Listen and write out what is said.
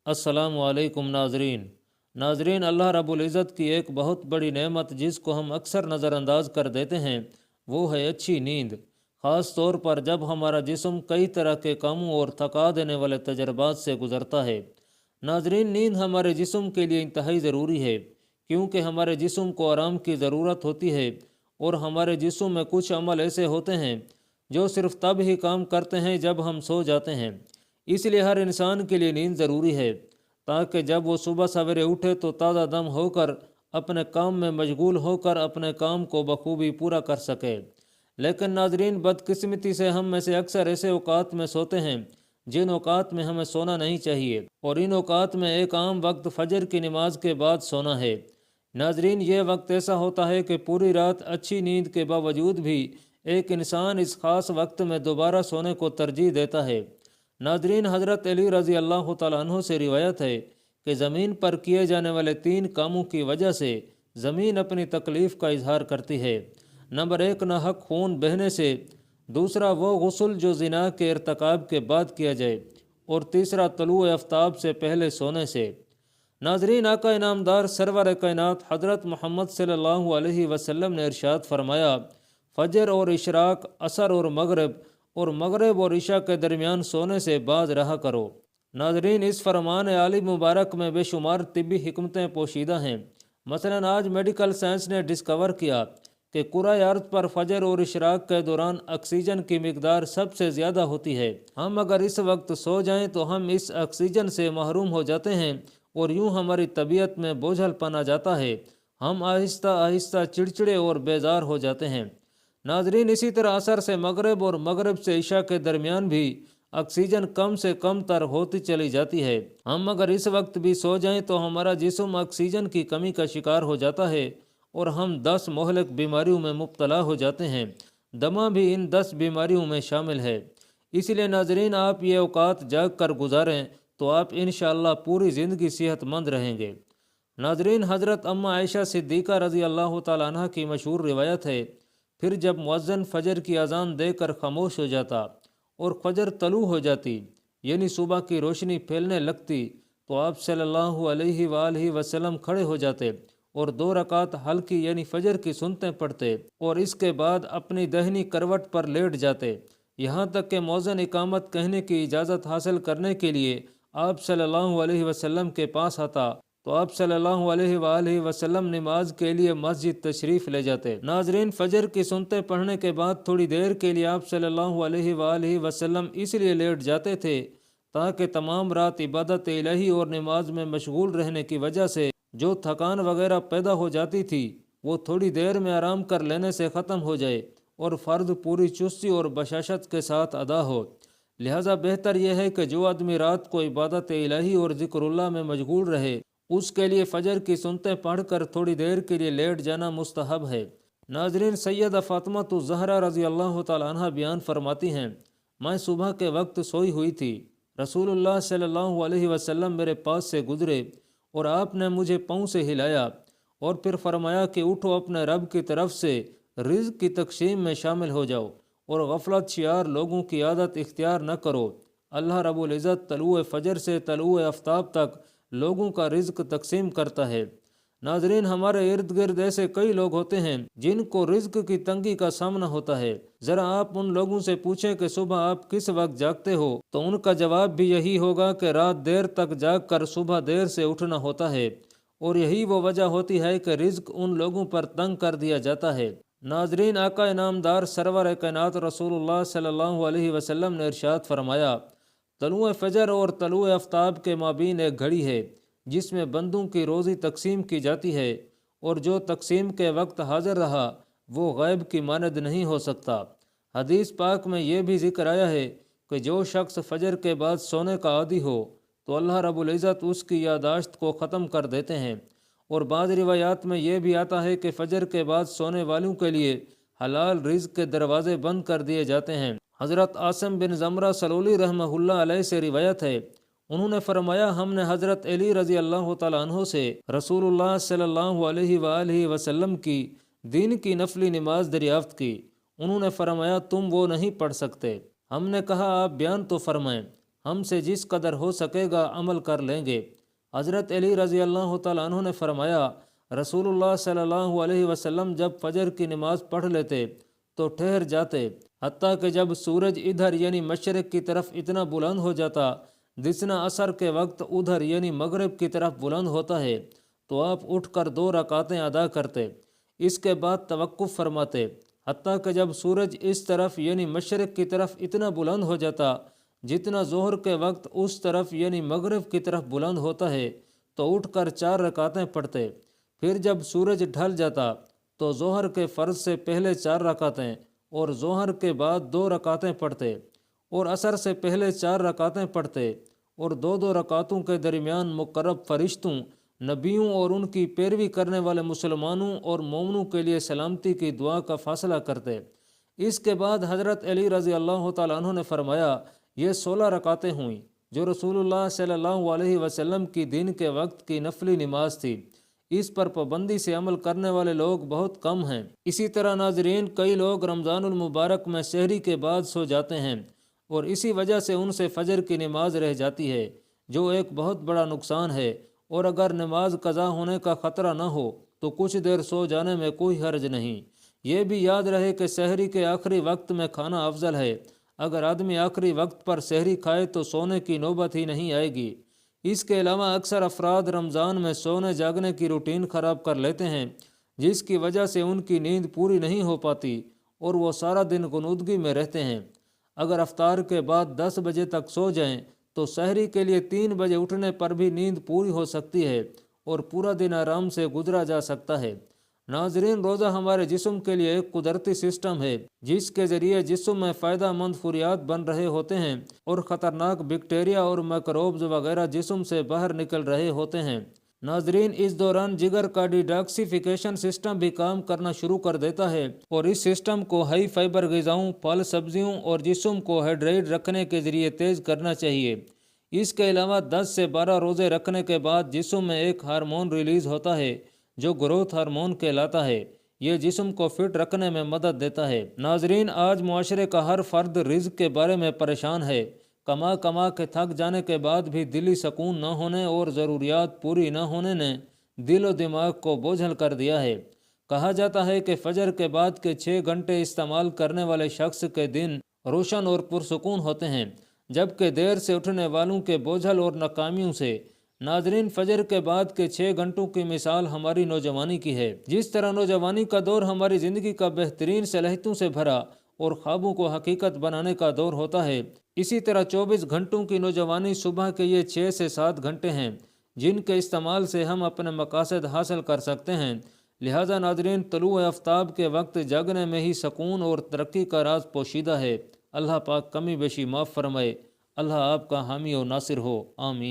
السلام علیکم ناظرین، اللہ رب العزت کی ایک بہت بڑی نعمت جس کو ہم اکثر نظر انداز کر دیتے ہیں وہ ہے اچھی نیند، خاص طور پر جب ہمارا جسم کئی طرح کے کاموں اور تھکا دینے والے تجربات سے گزرتا ہے۔ ناظرین، نیند ہمارے جسم کے لیے انتہائی ضروری ہے کیونکہ ہمارے جسم کو آرام کی ضرورت ہوتی ہے، اور ہمارے جسم میں کچھ عمل ایسے ہوتے ہیں جو صرف تب ہی کام کرتے ہیں جب ہم سو جاتے ہیں۔ اس لیے ہر انسان کے لیے نیند ضروری ہے تاکہ جب وہ صبح سویرے اٹھے تو تازہ دم ہو کر اپنے کام میں مشغول ہو کر اپنے کام کو بخوبی پورا کر سکے۔ لیکن ناظرین، بدقسمتی سے ہم میں سے اکثر ایسے اوقات میں سوتے ہیں جن اوقات میں ہمیں سونا نہیں چاہیے، اور ان اوقات میں ایک عام وقت فجر کی نماز کے بعد سونا ہے۔ ناظرین، یہ وقت ایسا ہوتا ہے کہ پوری رات اچھی نیند کے باوجود بھی ایک انسان اس خاص وقت میں دوبارہ سونے کو ترجیح دیتا ہے۔ ناظرین، حضرت علی رضی اللہ تعالیٰ عنہ سے روایت ہے کہ زمین پر کیے جانے والے 3 کاموں کی وجہ سے زمین اپنی تکلیف کا اظہار کرتی ہے۔ نمبر 1، ناحق خون بہنے سے، دوسرا وہ غسل جو زنا کے ارتکاب کے بعد کیا جائے، اور تیسرا طلوع آفتاب سے پہلے سونے سے۔ ناظرین، آقا انعامدار سرور کائنات حضرت محمد صلی اللہ علیہ وسلم نے ارشاد فرمایا، فجر اور اشراق، عصر اور مغرب اور عشاء کے درمیان سونے سے باز رہا کرو۔ ناظرین، اس فرمان عالی مبارک میں بے شمار طبی حکمتیں پوشیدہ ہیں۔ مثلاً آج میڈیکل سائنس نے ڈسکور کیا کہ کرۂ ارض پر فجر اور اشراق کے دوران آکسیجن کی مقدار سب سے زیادہ ہوتی ہے۔ ہم اگر اس وقت سو جائیں تو ہم اس آکسیجن سے محروم ہو جاتے ہیں، اور یوں ہماری طبیعت میں بوجھل پن آ جاتا ہے، ہم آہستہ آہستہ چڑچڑے اور بیزار ہو جاتے ہیں۔ ناظرین، اسی طرح عصر سے مغرب اور مغرب سے عشاء کے درمیان بھی آکسیجن کم سے کم تر ہوتی چلی جاتی ہے۔ ہم اگر اس وقت بھی سو جائیں تو ہمارا جسم آکسیجن کی کمی کا شکار ہو جاتا ہے، اور ہم 10 مہلک بیماریوں میں مبتلا ہو جاتے ہیں۔ دمہ بھی ان 10 بیماریوں میں شامل ہے۔ اس لیے ناظرین، آپ یہ اوقات جاگ کر گزاریں تو آپ انشاءاللہ پوری زندگی صحت مند رہیں گے۔ ناظرین، حضرت اماں عائشہ صدیقہ رضی اللہ تعالیٰ عنہ کی مشہور روایت ہے، پھر جب مؤذن فجر کی اذان دے کر خاموش ہو جاتا اور فجر طلوع ہو جاتی، یعنی صبح کی روشنی پھیلنے لگتی، تو آپ صلی اللہ علیہ وآلہ وسلم کھڑے ہو جاتے اور 2 رکعت ہلکی یعنی فجر کی سنتیں پڑھتے، اور اس کے بعد اپنی دہنی کروٹ پر لیٹ جاتے، یہاں تک کہ مؤذن اقامت کہنے کی اجازت حاصل کرنے کے لیے آپ صلی اللہ علیہ وسلم کے پاس آتا تو آپ صلی اللہ علیہ وآلہ وسلم نماز کے لیے مسجد تشریف لے جاتے۔ ناظرین، فجر کی سنتیں پڑھنے کے بعد تھوڑی دیر کے لیے آپ صلی اللہ علیہ وآلہ وسلم اس لیے لیٹ جاتے تھے تاکہ تمام رات عبادت الہی اور نماز میں مشغول رہنے کی وجہ سے جو تھکان وغیرہ پیدا ہو جاتی تھی وہ تھوڑی دیر میں آرام کر لینے سے ختم ہو جائے اور فرض پوری چستی اور بشاشت کے ساتھ ادا ہو۔ لہٰذا بہتر یہ ہے کہ جو آدمی رات کو عبادت الہی اور ذکر اللہ میں مشغول رہے، اس کے لیے فجر کی سنتیں پڑھ کر تھوڑی دیر کے لیے لیٹ جانا مستحب ہے۔ ناظرین، سیدہ فاطمہ الزہرا رضی اللہ تعالیٰ عنہ بیان فرماتی ہیں، میں صبح کے وقت سوئی ہوئی تھی، رسول اللہ صلی اللہ علیہ وسلم میرے پاس سے گزرے اور آپ نے مجھے پاؤں سے ہلایا اور پھر فرمایا کہ اٹھو، اپنے رب کی طرف سے رزق کی تقسیم میں شامل ہو جاؤ اور غفلت شیار لوگوں کی عادت اختیار نہ کرو۔ اللہ رب العزت طلوع فجر سے طلوع آفتاب تک لوگوں کا رزق تقسیم کرتا ہے۔ ناظرین، ہمارے ارد گرد ایسے کئی لوگ ہوتے ہیں جن کو رزق کی تنگی کا سامنا ہوتا ہے۔ ذرا آپ ان لوگوں سے پوچھیں کہ صبح آپ کس وقت جاگتے ہو تو ان کا جواب بھی یہی ہوگا کہ رات دیر تک جاگ کر صبح دیر سے اٹھنا ہوتا ہے، اور یہی وہ وجہ ہوتی ہے کہ رزق ان لوگوں پر تنگ کر دیا جاتا ہے۔ ناظرین، آقا انعامدار سرور کائنات رسول اللہ صلی اللہ علیہ وسلم نے ارشاد فرمایا، طلوع فجر اور طلوع آفتاب کے مابین ایک گھڑی ہے جس میں بندوں کی روزی تقسیم کی جاتی ہے، اور جو تقسیم کے وقت حاضر رہا وہ غیب کی مانند نہیں ہو سکتا۔ حدیث پاک میں یہ بھی ذکر آیا ہے کہ جو شخص فجر کے بعد سونے کا عادی ہو تو اللہ رب العزت اس کی یادداشت کو ختم کر دیتے ہیں، اور بعض روایات میں یہ بھی آتا ہے کہ فجر کے بعد سونے والوں کے لیے حلال رزق کے دروازے بند کر دیے جاتے ہیں۔ حضرت عاصم بن زمرہ سلولی رحمہ اللہ علیہ سے روایت ہے، انہوں نے فرمایا، ہم نے حضرت علی رضی اللہ تعالیٰ عنہ سے رسول اللہ صلی اللہ علیہ وآلہ وسلم کی دین کی نفلی نماز دریافت کی۔ انہوں نے فرمایا، تم وہ نہیں پڑھ سکتے۔ ہم نے کہا، آپ بیان تو فرمائیں۔ ہم سے جس قدر ہو سکے گا عمل کر لیں گے۔ حضرت علی رضی اللہ تعالیٰ عنہ نے فرمایا، رسول اللہ صلی اللہ علیہ وسلم جب فجر کی نماز پڑھ لیتے تو ٹھہر جاتے، حتیٰ کہ جب سورج ادھر یعنی مشرق کی طرف اتنا بلند ہو جاتا جتنا عصر کے وقت ادھر یعنی مغرب کی طرف بلند ہوتا ہے، تو آپ اٹھ کر 2 رکعتیں ادا کرتے، اس کے بعد توقف فرماتے، حتیٰ کہ جب سورج اس طرف یعنی مشرق کی طرف اتنا بلند ہو جاتا جتنا ظہر کے وقت اس طرف یعنی مغرب کی طرف بلند ہوتا ہے، تو اٹھ کر 4 رکعتیں پڑھتے۔ پھر جب سورج ڈھل جاتا تو ظہر کے فرض سے پہلے 4 رکعتیں اور ظہر کے بعد 2 رکعتیں پڑھتے، اور عصر سے پہلے 4 رکعتیں پڑھتے، اور 2 رکعتوں کے درمیان مقرب فرشتوں، نبیوں اور ان کی پیروی کرنے والے مسلمانوں اور مومنوں کے لیے سلامتی کی دعا کا فاصلہ کرتے۔ اس کے بعد حضرت علی رضی اللہ تعالیٰ عنہ نے فرمایا، یہ 16 رکعتیں ہوئیں جو رسول اللہ صلی اللہ علیہ وسلم کی دن کے وقت کی نفلی نماز تھی۔ اس پر پابندی سے عمل کرنے والے لوگ بہت کم ہیں۔ اسی طرح ناظرین، کئی لوگ رمضان المبارک میں سحری کے بعد سو جاتے ہیں اور اسی وجہ سے ان سے فجر کی نماز رہ جاتی ہے، جو ایک بہت بڑا نقصان ہے، اور اگر نماز قضا ہونے کا خطرہ نہ ہو تو کچھ دیر سو جانے میں کوئی حرج نہیں۔ یہ بھی یاد رہے کہ سحری کے آخری وقت میں کھانا افضل ہے۔ اگر آدمی آخری وقت پر سحری کھائے تو سونے کی نوبت ہی نہیں آئے گی۔ اس کے علاوہ اکثر افراد رمضان میں سونے جاگنے کی روٹین خراب کر لیتے ہیں، جس کی وجہ سے ان کی نیند پوری نہیں ہو پاتی اور وہ سارا دن غنودگی میں رہتے ہیں۔ اگر افطار کے بعد 10 بجے تک سو جائیں تو سحری کے لیے 3 بجے اٹھنے پر بھی نیند پوری ہو سکتی ہے اور پورا دن آرام سے گزرا جا سکتا ہے۔ ناظرین، روزہ ہمارے جسم کے لیے ایک قدرتی سسٹم ہے جس کے ذریعے جسم میں فائدہ مند فوریات بن رہے ہوتے ہیں اور خطرناک بیکٹیریا اور میکروبز وغیرہ جسم سے باہر نکل رہے ہوتے ہیں۔ ناظرین، اس دوران جگر کا ڈیٹاکسیفیکیشن سسٹم بھی کام کرنا شروع کر دیتا ہے اور اس سسٹم کو ہائی فائبر غذاؤں، پھل سبزیوں اور جسم کو ہائیڈریٹ رکھنے کے ذریعے تیز کرنا چاہیے۔ اس کے علاوہ 10 سے 12 روزے رکھنے کے بعد جسم میں ایک ہارمون ریلیز ہوتا ہے جو گروتھ ہارمون کہلاتا ہے۔ یہ جسم کو فٹ رکھنے میں مدد دیتا ہے۔ ناظرین، آج معاشرے کا ہر فرد رزق کے بارے میں پریشان ہے۔ کما کما کے تھک جانے کے بعد بھی دلی سکون نہ ہونے اور ضروریات پوری نہ ہونے نے دل و دماغ کو بوجھل کر دیا ہے۔ کہا جاتا ہے کہ فجر کے بعد کے 6 گھنٹے استعمال کرنے والے شخص کے دن روشن اور پرسکون ہوتے ہیں، جبکہ دیر سے اٹھنے والوں کے بوجھل اور ناکامیوں سے۔ ناظرین، فجر کے بعد کے 6 گھنٹوں کی مثال ہماری نوجوانی کی ہے۔ جس طرح نوجوانی کا دور ہماری زندگی کا بہترین صلاحیتوں سے بھرا اور خوابوں کو حقیقت بنانے کا دور ہوتا ہے، اسی طرح 24 گھنٹوں کی نوجوانی صبح کے یہ 6 سے 7 گھنٹے ہیں جن کے استعمال سے ہم اپنے مقاصد حاصل کر سکتے ہیں۔ لہذا ناظرین، طلوع آفتاب کے وقت جاگنے میں ہی سکون اور ترقی کا راز پوشیدہ ہے۔ اللہ پاک کمی بیشی معاف فرمائے۔ اللہ آپ کا حامی و ناصر ہو، آمین۔